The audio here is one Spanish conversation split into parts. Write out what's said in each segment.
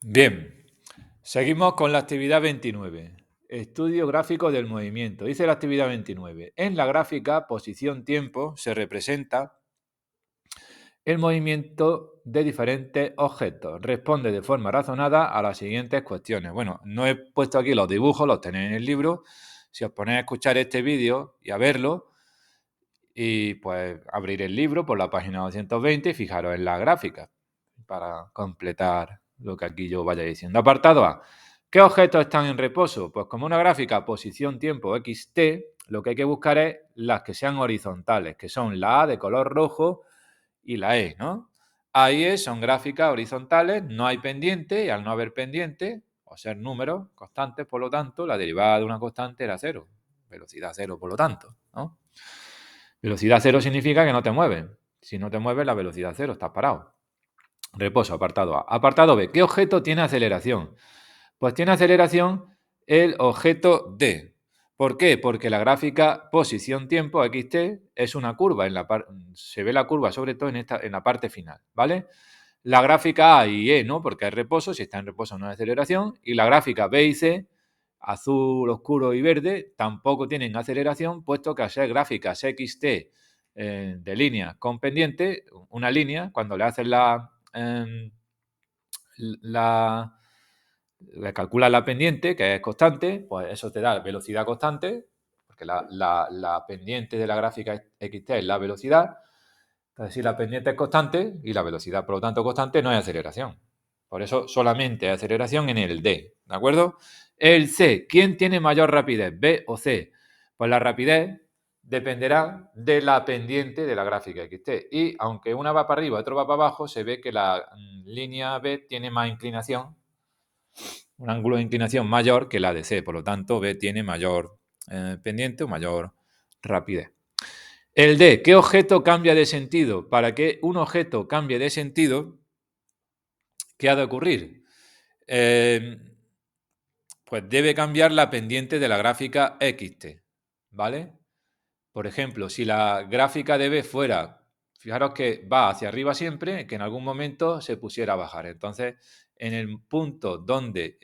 Bien, seguimos con la actividad 29. Estudio gráfico del movimiento. Dice la actividad 29. En la gráfica posición-tiempo se representa el movimiento de diferentes objetos. Responde de forma razonada a las siguientes cuestiones. Bueno, no he puesto aquí los dibujos, los tenéis en el libro. Si os ponéis a escuchar este vídeo y a verlo, y pues abrir el libro por la página 220 y fijaros en la gráfica para completar lo que aquí yo vaya diciendo. Apartado A. ¿Qué objetos están en reposo? Pues como una gráfica posición tiempo XT, lo que hay que buscar es las que sean horizontales, que son la A de color rojo y la E, ¿no? A y E son gráficas horizontales, no hay pendiente, y al no haber pendiente, o ser números constantes, por lo tanto, la derivada de una constante era cero. Velocidad cero, por lo tanto, ¿no? Velocidad cero significa que no te mueves. Si no te mueves, la velocidad cero, estás parado. Reposo, apartado A. Apartado B. ¿Qué objeto tiene aceleración? Pues tiene aceleración el objeto D. ¿Por qué? Porque la gráfica posición-tiempo XT es una curva. Se ve la curva sobre todo en la parte final, ¿vale? La gráfica A y E no, porque hay reposo. Si está en reposo no hay aceleración. Y la gráfica B y C, azul oscuro y verde, tampoco tienen aceleración, puesto que al ser gráficas XT de línea con pendiente, una línea, cuando le haces le calculas la pendiente, que es constante, pues eso te da velocidad constante, porque la pendiente de la gráfica XT es la velocidad. Entonces, si la pendiente es constante y la velocidad, por lo tanto, constante, no hay aceleración. Por eso solamente hay aceleración en el D, ¿de acuerdo? El C, ¿quién tiene mayor rapidez, B o C? Pues la rapidez dependerá de la pendiente de la gráfica XT. Y aunque una va para arriba y otra va para abajo, se ve que la línea B tiene más inclinación, un ángulo de inclinación mayor que la de C. Por lo tanto, B tiene mayor pendiente o mayor rapidez. El D, ¿qué objeto cambia de sentido? Para que un objeto cambie de sentido, ¿qué ha de ocurrir? Pues debe cambiar la pendiente de la gráfica XT, ¿vale? Por ejemplo, si la gráfica de B fuera, fijaros que va hacia arriba siempre, que en algún momento se pusiera a bajar. Entonces, en el punto donde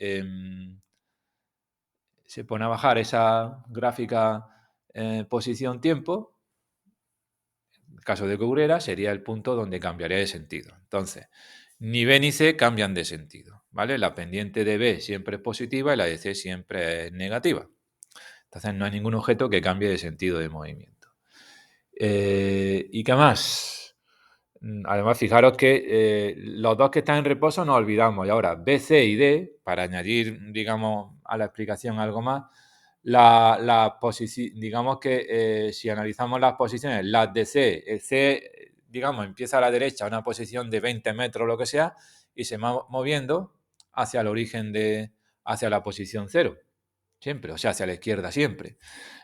se pone a bajar esa gráfica posición-tiempo, en caso de que ocurriera, sería el punto donde cambiaría de sentido. Entonces, ni B ni C cambian de sentido, ¿vale? La pendiente de B siempre es positiva y la de C siempre es negativa. Entonces, no hay ningún objeto que cambie de sentido de movimiento. ¿Y qué más? Además, fijaros que los dos que están en reposo nos olvidamos. Y ahora, B, C y D, para añadir, digamos, a la explicación algo más, digamos que si analizamos las posiciones, las de C, el C, digamos, empieza a la derecha a una posición de 20 metros o lo que sea, y se va moviendo hacia el origen hacia la posición 0, siempre, o sea, hacia la izquierda siempre.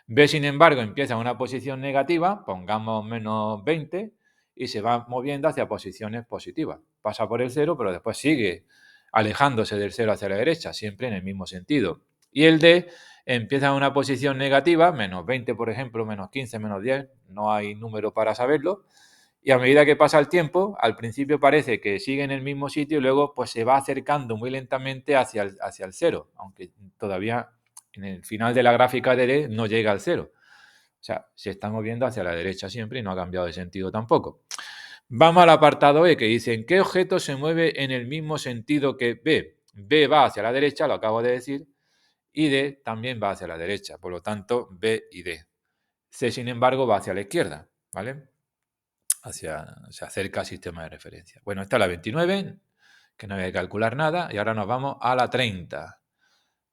B, sin embargo, empieza en una posición negativa, pongamos menos 20, y se va moviendo hacia posiciones positivas. Pasa por el 0, pero después sigue alejándose del 0 hacia la derecha, siempre en el mismo sentido. Y el D empieza en una posición negativa, menos 20, por ejemplo, menos 15, menos 10, no hay número para saberlo. Y a medida que pasa el tiempo, al principio parece que sigue en el mismo sitio y luego pues se va acercando muy lentamente hacia el 0, aunque todavía en el final de la gráfica de D no llega al 0. O sea, se está moviendo hacia la derecha siempre y no ha cambiado de sentido tampoco. Vamos al apartado E, que dice, ¿en qué objeto se mueve en el mismo sentido que B? B va hacia la derecha, lo acabo de decir, y D también va hacia la derecha. Por lo tanto, B y D. C, sin embargo, va hacia la izquierda, ¿vale? Se acerca al sistema de referencia. Bueno, esta es la 29, que no hay que calcular nada, y ahora nos vamos a la 30.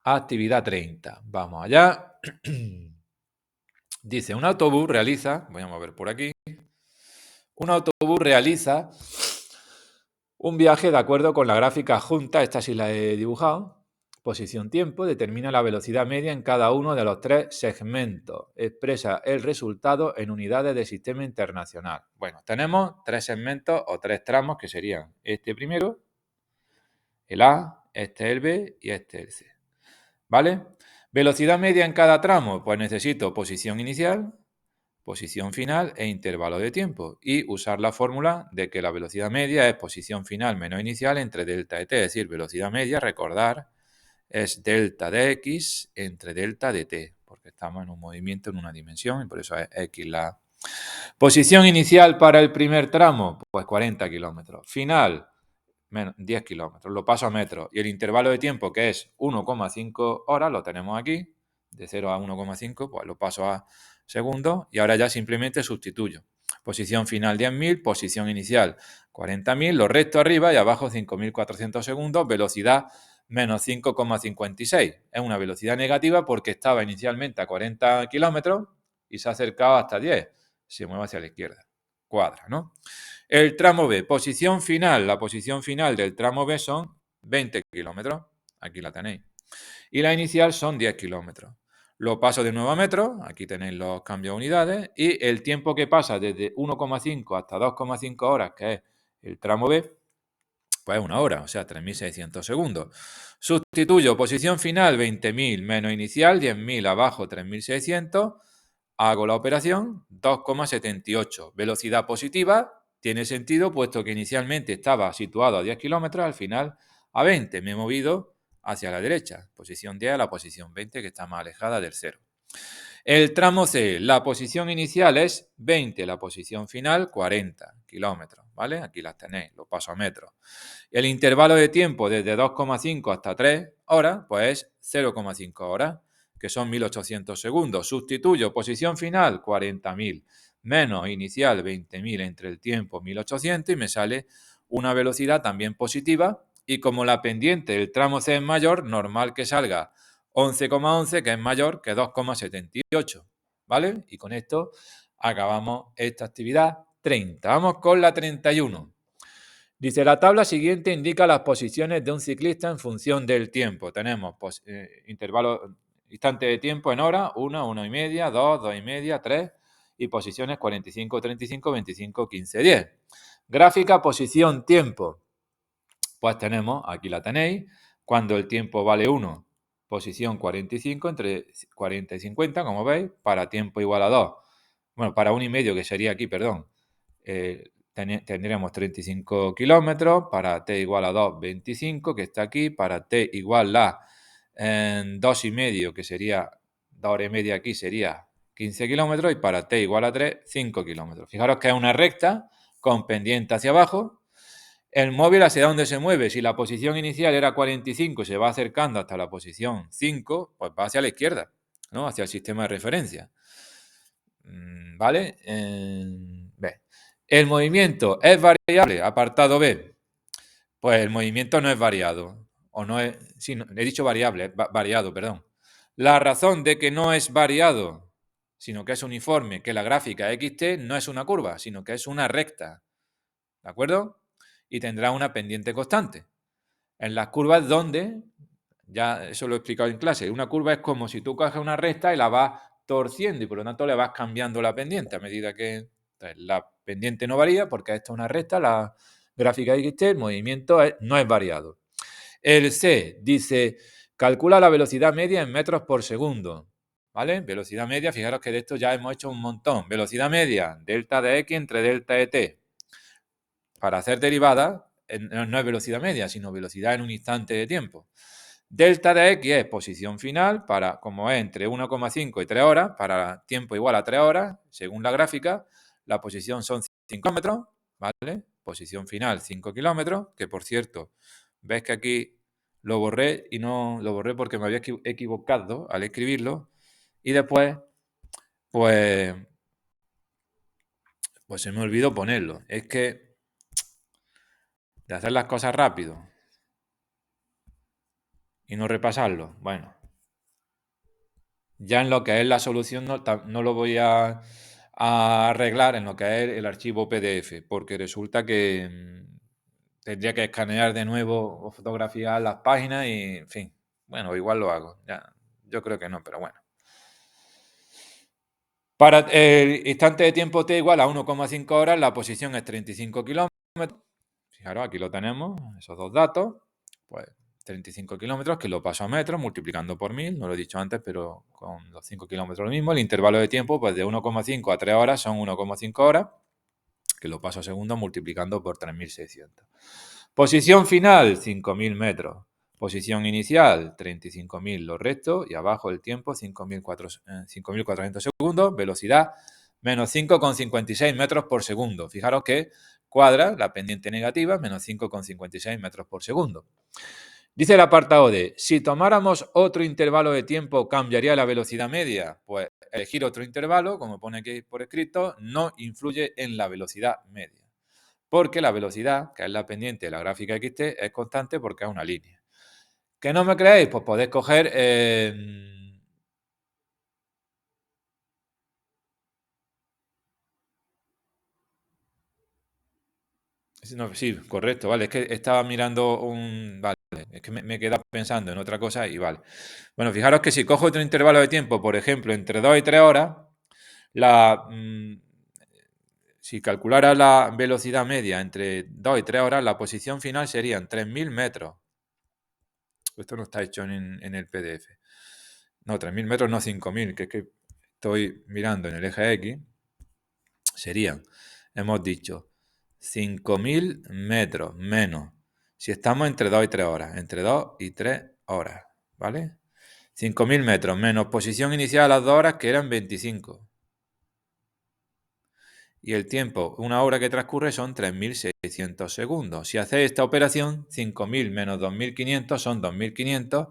Actividad 30. Vamos allá. Dice, un autobús realiza, voy a mover por aquí, un autobús realiza un viaje de acuerdo con la gráfica adjunta, esta sí la he dibujado, posición tiempo, determina la velocidad media en cada uno de los tres segmentos, expresa el resultado en unidades de sistema internacional. Bueno, tenemos tres segmentos o tres tramos que serían este primero, el A, este el B y este el C. ¿Vale? Velocidad media en cada tramo, pues necesito posición inicial, posición final e intervalo de tiempo. Y usar la fórmula de que la velocidad media es posición final menos inicial entre delta de t. Es decir, velocidad media, recordar, es delta de x entre delta de t, porque estamos en un movimiento en una dimensión y por eso es x la posición inicial para el primer tramo, pues 40 kilómetros. Final, menos 10 kilómetros. Lo paso a metros. Y el intervalo de tiempo, que es 1,5 horas, lo tenemos aquí. De 0 a 1,5, pues lo paso a segundos. Y ahora ya simplemente sustituyo. Posición final 10.000, posición inicial 40.000, lo resto arriba y abajo 5.400 segundos, velocidad menos 5,56. Es una velocidad negativa porque estaba inicialmente a 40 kilómetros y se ha acercado hasta 10. Se mueve hacia la izquierda. Cuadra, ¿no? El tramo B, posición final. La posición final del tramo B son 20 kilómetros. Aquí la tenéis. Y la inicial son 10 kilómetros. Lo paso de nuevo a metros. Aquí tenéis los cambios de unidades. Y el tiempo que pasa desde 1,5 hasta 2,5 horas, que es el tramo B, pues una hora, o sea, 3.600 segundos. Sustituyo posición final 20.000 menos inicial 10.000 abajo 3.600. Hago la operación 2,78. Velocidad positiva. Tiene sentido puesto que inicialmente estaba situado a 10 kilómetros, al final a 20. Me he movido hacia la derecha. Posición 10 a la posición 20 que está más alejada del 0. El tramo C, la posición inicial es 20, la posición final 40 kilómetros, ¿vale? Aquí las tenéis, lo paso a metros. El intervalo de tiempo desde 2,5 hasta 3 horas, pues es 0,5 horas, que son 1.800 segundos. Sustituyo posición final 40.000 menos inicial 20.000 entre el tiempo 1.800 y me sale una velocidad también positiva. Y como la pendiente del tramo C es mayor, normal que salga 11,11, que es mayor que 2,78, ¿vale? Y con esto acabamos esta actividad 30. Vamos con la 31. Dice, la tabla siguiente indica las posiciones de un ciclista en función del tiempo. Tenemos intervalo, instante de tiempo en hora, 1, 1,5, 2, 2,5, 3 y posiciones 45, 35, 25, 15, 10. Gráfica, posición, tiempo. Pues tenemos, aquí la tenéis, cuando el tiempo vale 1, posición 45, entre 40 y 50, como veis, para tiempo igual a 2. Bueno, para 1,5, que sería aquí, perdón. Tendríamos 35 kilómetros, para t igual a 2, 25, que está aquí, para t igual a 2,5, que sería 2 horas y media aquí, sería 15 kilómetros, y para t igual a 3, 5 kilómetros. Fijaros que es una recta con pendiente hacia abajo. El móvil hacia dónde se mueve. Si la posición inicial era 45 y se va acercando hasta la posición 5, pues va hacia la izquierda, ¿no? Hacia el sistema de referencia. ¿Vale? B. El movimiento es variable, apartado B. Pues el movimiento no es variado. O no es. Sí, no, he dicho variable, variado, perdón. La razón de que no es variado, sino que es uniforme, que la gráfica XT no es una curva, sino que es una recta. ¿De acuerdo? Y tendrá una pendiente constante. En las curvas donde, ya eso lo he explicado en clase, una curva es como si tú coges una recta y la vas torciendo y por lo tanto le vas cambiando la pendiente a medida que la pendiente no varía porque esto es una recta, la gráfica XT, el movimiento no es variado. El C dice, calcula la velocidad media en metros por segundo. ¿Vale? Velocidad media, fijaros que de esto ya hemos hecho un montón. Velocidad media, delta de X entre delta de T. Para hacer derivadas, no es velocidad media, sino velocidad en un instante de tiempo. Delta de X es posición final, para, como es entre 1,5 y 3 horas, para tiempo igual a 3 horas, según la gráfica, la posición son 5 kilómetros, ¿vale? Posición final 5 kilómetros, que por cierto, ves que aquí lo borré y no lo borré porque me había equivocado al escribirlo y después, pues se me olvidó ponerlo. Es que de hacer las cosas rápido y no repasarlo, bueno, ya en lo que es la solución no lo voy a arreglar en lo que es el archivo PDF, porque resulta que tendría que escanear de nuevo o fotografiar las páginas y, en fin, bueno, igual lo hago, ya, yo creo que no, pero bueno. Para el instante de tiempo t igual a 1,5 horas, la posición es 35 kilómetros. Fijaros, aquí lo tenemos, esos dos datos. Pues 35 kilómetros, que lo paso a metros multiplicando por 1000, no lo he dicho antes, pero con los 5 kilómetros lo mismo. El intervalo de tiempo, pues de 1,5 a 3 horas son 1,5 horas, que lo paso a segundos multiplicando por 3600. Posición final, 5000 metros. Posición inicial, 35.000 lo resto, y abajo el tiempo, 5.400 segundos. Velocidad, menos 5,56 metros por segundo. Fijaros que cuadra la pendiente negativa, menos 5,56 metros por segundo. Dice el apartado D, si tomáramos otro intervalo de tiempo, ¿cambiaría la velocidad media? Pues elegir otro intervalo, como pone aquí por escrito, no influye en la velocidad media. Porque la velocidad, que es la pendiente de la gráfica XT, es constante porque es una línea. ¿Que no me creéis? Pues podéis coger... No, sí, correcto, vale. Es que estaba mirando un... Vale, es que me he quedado pensando en otra cosa y vale. Bueno, fijaros que si cojo otro intervalo de tiempo, por ejemplo, entre 2 y 3 horas, si calculara la velocidad media entre 2 y 3 horas, la posición final serían 3000 metros. Esto no está hecho en el PDF. No, 3000 metros, no 5000, que es que estoy mirando en el eje X. Serían, hemos dicho, 5000 metros menos. Si estamos entre 2 y 3 horas, entre 2 y 3 horas, ¿vale? 5000 metros menos posición inicial a las 2 horas, que eran 25. Y el tiempo, una hora que transcurre, son 3600 segundos. Si hacéis esta operación, 5000 menos 2500 son 2500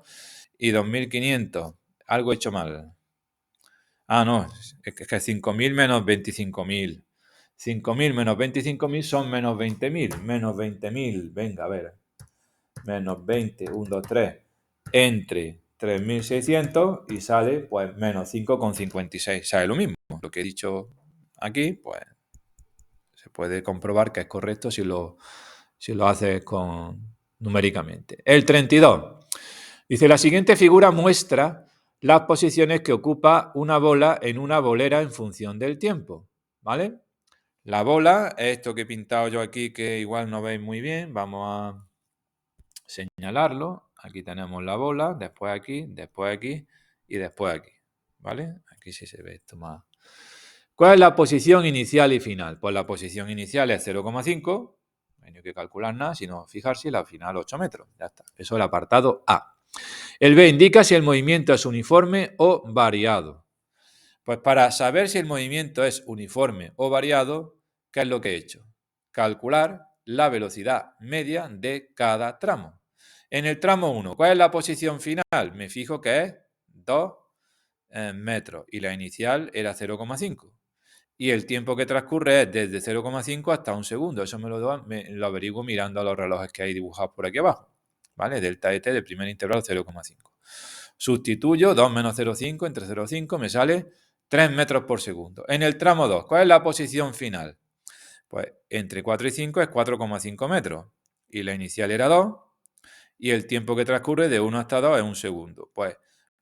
y 2500, algo he hecho mal. Ah, no, es que 5000 menos 25.000. 5.000 menos 25.000 son menos 20.000. Menos 20.000, venga, a ver. Menos 20, 1, 2, 3. Entre 3.600 y sale pues menos 5,56. Sale lo mismo. Lo que he dicho aquí, pues se puede comprobar que es correcto si lo haces numéricamente. El 32. Dice, la siguiente figura muestra las posiciones que ocupa una bola en una bolera en función del tiempo, ¿vale? La bola es esto que he pintado yo aquí, que igual no veis muy bien. Vamos a señalarlo. Aquí tenemos la bola, después aquí y después aquí, ¿vale? Aquí sí se ve esto más. ¿Cuál es la posición inicial y final? Pues la posición inicial es 0,5, no hay que calcular nada, sino fijarse, y la final 8 metros. Ya está. Eso es el apartado A. El B indica si el movimiento es uniforme o variado. Pues para saber si el movimiento es uniforme o variado, ¿qué es lo que he hecho? Calcular la velocidad media de cada tramo. En el tramo 1, ¿cuál es la posición final? Me fijo que es 2 metros y la inicial era 0,5. Y el tiempo que transcurre es desde 0,5 hasta un segundo. Eso me lo averiguo mirando a los relojes que hay dibujados por aquí abajo. ¿Vale? Delta ET del primer intervalo 0,5. Sustituyo 2 menos 0,5 entre 0,5 me sale 3 metros por segundo. En el tramo 2, ¿cuál es la posición final? Pues entre 4 y 5 es 4,5 metros. Y la inicial era 2. Y el tiempo que transcurre de 1 hasta 2 es un segundo. Pues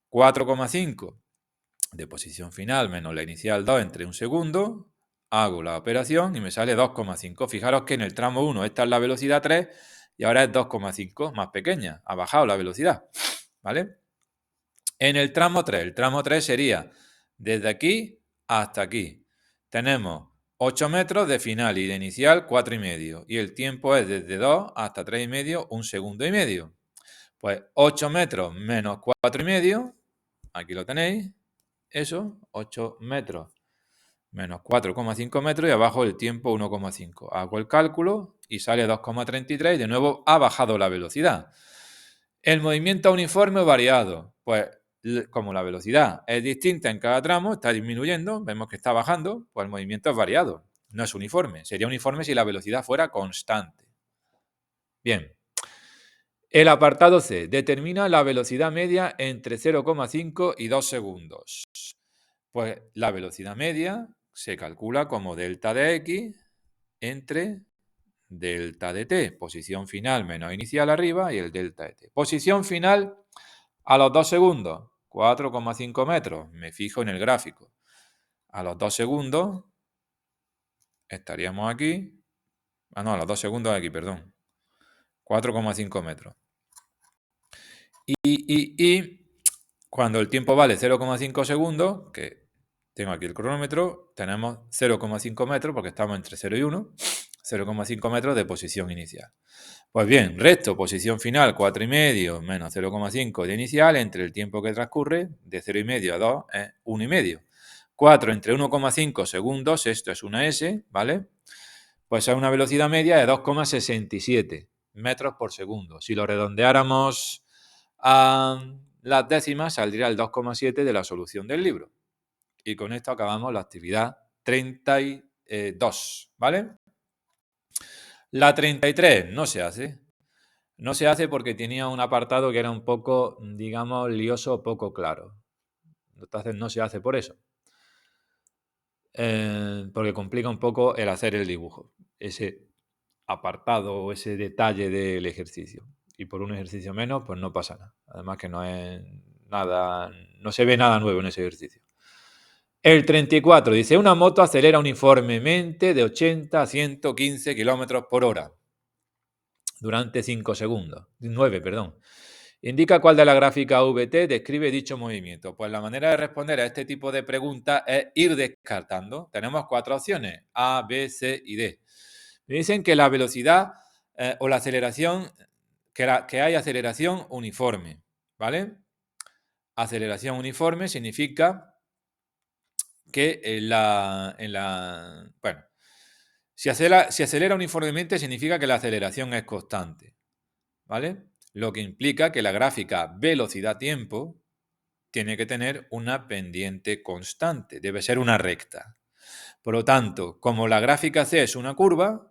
4,5 de posición final menos la inicial 2 entre un segundo. Hago la operación y me sale 2,5. Fijaros que en el tramo 1 esta es la velocidad 3 y ahora es 2,5, más pequeña. Ha bajado la velocidad. ¿Vale? En el tramo 3 sería desde aquí hasta aquí. Tenemos 8 metros de final y de inicial 4,5. Y el tiempo es desde 2 hasta 3,5, un segundo y medio. Pues 8 metros menos 4,5, aquí lo tenéis, eso, 8 metros menos 4,5 metros y abajo el tiempo 1,5. Hago el cálculo y sale 2,33 y de nuevo ha bajado la velocidad. El movimiento uniforme o variado, pues como la velocidad es distinta en cada tramo, está disminuyendo, vemos que está bajando, pues el movimiento es variado, no es uniforme. Sería uniforme si la velocidad fuera constante. Bien. El apartado C determina la velocidad media entre 0,5 y 2 segundos. Pues la velocidad media se calcula como delta de x entre delta de t, posición final menos inicial arriba y el delta de t. Posición final a los 2 segundos, 4,5 metros, me fijo en el gráfico. A los 2 segundos estaríamos aquí, a los 2 segundos aquí, perdón, 4,5 metros. Y cuando el tiempo vale 0,5 segundos, que tengo aquí el cronómetro, tenemos 0,5 metros, porque estamos entre 0 y 1, 0,5 metros de posición inicial. Pues bien, resto posición final 4,5 menos 0,5 de inicial entre el tiempo que transcurre, de 0,5 a 2 es 1,5. 4 entre 1,5 segundos, esto es una S, ¿vale? Pues a una velocidad media de 2,67 metros por segundo. Si lo redondeáramos a las décimas, saldría el 2,7 de la solución del libro. Y con esto acabamos la actividad 32, ¿vale? La 33 no se hace. No se hace porque tenía un apartado que era un poco, digamos, lioso, poco claro. Entonces no se hace por eso. Porque complica un poco el hacer el dibujo. Ese apartado o ese detalle del ejercicio. Y por un ejercicio menos, pues no pasa nada. Además que no es nada, no se ve nada nuevo en ese ejercicio. El 34 dice, una moto acelera uniformemente de 80 a 115 kilómetros por hora durante 5 segundos. 9, perdón. Indica cuál de la gráfica VT describe dicho movimiento. Pues la manera de responder a este tipo de preguntas es ir descartando. Tenemos 4 opciones, A, B, C y D. Me dicen que la velocidad o la aceleración, que hay aceleración uniforme, ¿vale? Aceleración uniforme significa que bueno, si acelera uniformemente significa que la aceleración es constante, ¿vale? Lo que implica que la gráfica velocidad-tiempo tiene que tener una pendiente constante, debe ser una recta. Por lo tanto, como la gráfica C es una curva,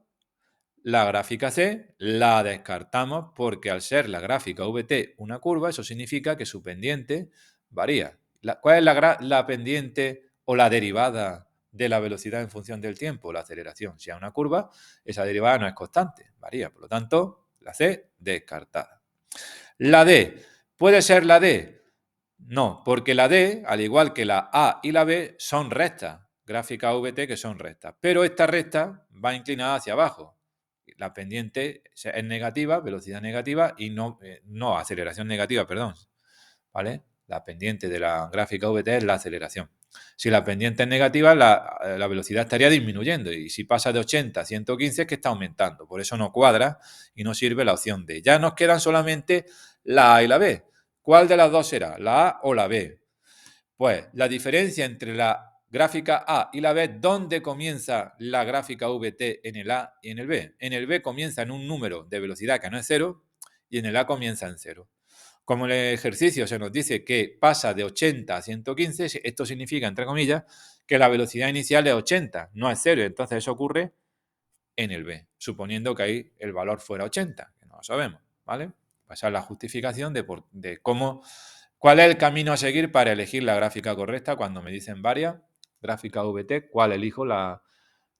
la gráfica C la descartamos porque al ser la gráfica VT una curva, eso significa que su pendiente varía. ¿Cuál es la pendiente o la derivada de la velocidad en función del tiempo? La aceleración. Si es una curva, esa derivada no es constante, varía. Por lo tanto, la C descartada. La D. ¿Puede ser la D? No, porque la D, al igual que la A y la B, son rectas. Gráfica VT que son rectas. Pero esta recta va inclinada hacia abajo. La pendiente es negativa, velocidad negativa y no aceleración negativa, perdón. ¿Vale? La pendiente de la gráfica VT es la aceleración. Si la pendiente es negativa, la velocidad estaría disminuyendo. Y si pasa de 80 a 115 es que está aumentando. Por eso no cuadra y no sirve la opción D. Ya nos quedan solamente la A y la B. ¿Cuál de las dos será? ¿La A o la B? Pues la diferencia entre la gráfica A y la B, ¿dónde comienza la gráfica VT en el A y en el B? En el B comienza en un número de velocidad que no es 0 y en el A comienza en 0. Como el ejercicio se nos dice que pasa de 80 a 115, esto significa, entre comillas, que la velocidad inicial es 80, no es 0. Entonces eso ocurre en el B, suponiendo que ahí el valor fuera 80, que no lo sabemos, ¿vale? Esa es la justificación de cómo, cuál es el camino a seguir para elegir la gráfica correcta cuando me dicen varias, gráfica VT, cuál elijo la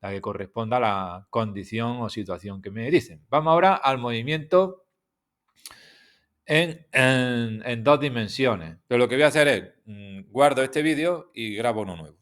que corresponda a la condición o situación que me dicen. Vamos ahora al movimiento en 2 dimensiones. Pero lo que voy a hacer es guardo este vídeo y grabo uno nuevo.